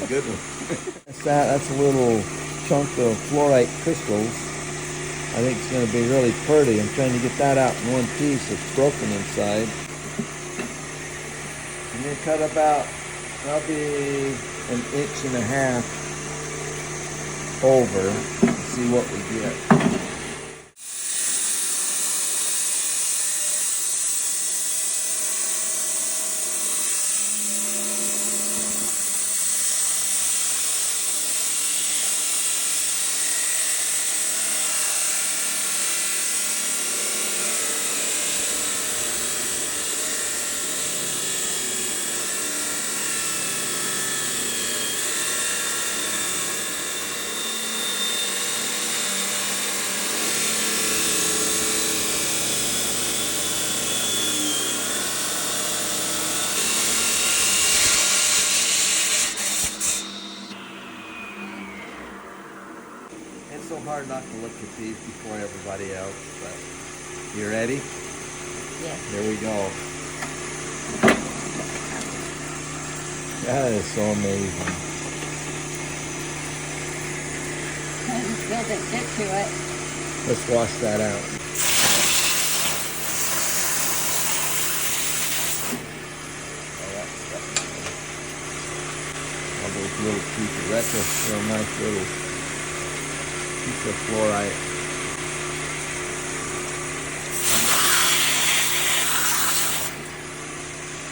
a good one. That's a little chunk of fluorite crystals. I think it's going to be really pretty. I'm trying to get that out in one piece. It's broken inside. I'm going to cut about probably 1.5 inches over. See what we get. It's so hard not to look at these before everybody else, but you ready? Yes. Here we go. That is so amazing. You still didn't get to it. Let's wash that out. All those little pieces. That's a real nice little piece of fluorite.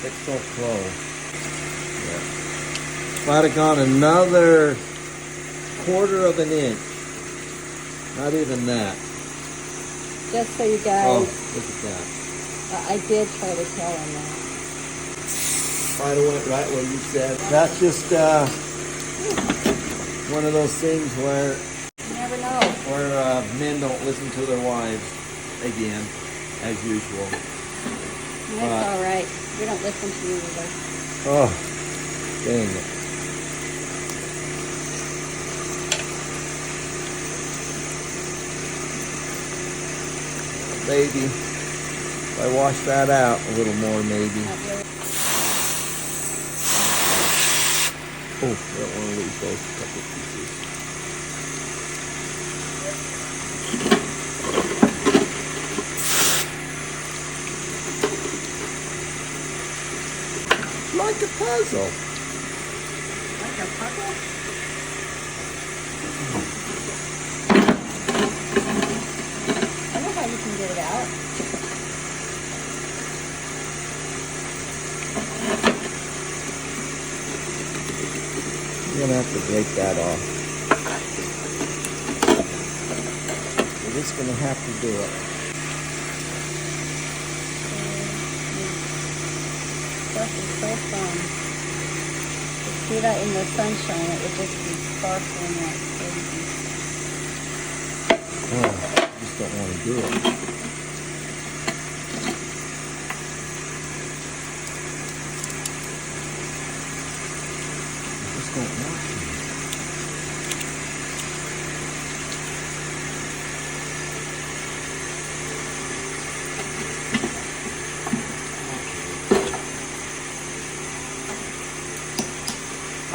It's so close. Yeah. If I'd have gone another 1/4 inch, not even that. Just so you guys, Oh, look at that. I did try to tell him that. I'd have went right where you said. That's just one of those things where You never know. men don't listen to their wives again, as usual. That's all right. We don't listen to you either. Oh, dang it. Maybe if I wash that out a little more, maybe. Not really. Oh, I don't want to lose those couple pieces. Like a puzzle. Like a puzzle? I know how you can get it out. You're gonna have to break that off. We're just gonna have to do it. Stuff is so fun. To see that in the sunshine, it would just be sparkling like crazy. Oh, I just don't want to do it. I just don't want to.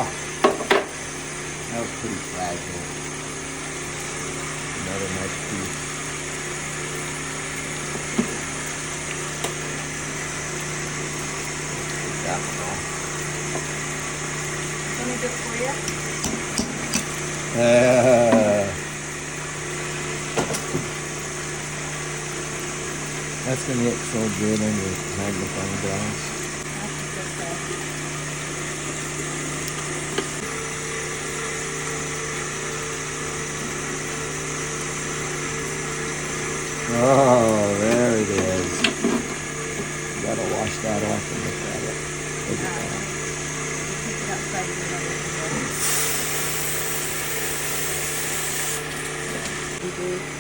Oh, that was pretty fragile. Another nice piece. Take that one off. Any good for you? That's going to look so good under the magnifying glass. That's a good stuff. Oh, there it is. You gotta wash that off and look at it. Look at that. Take it outside and let it go.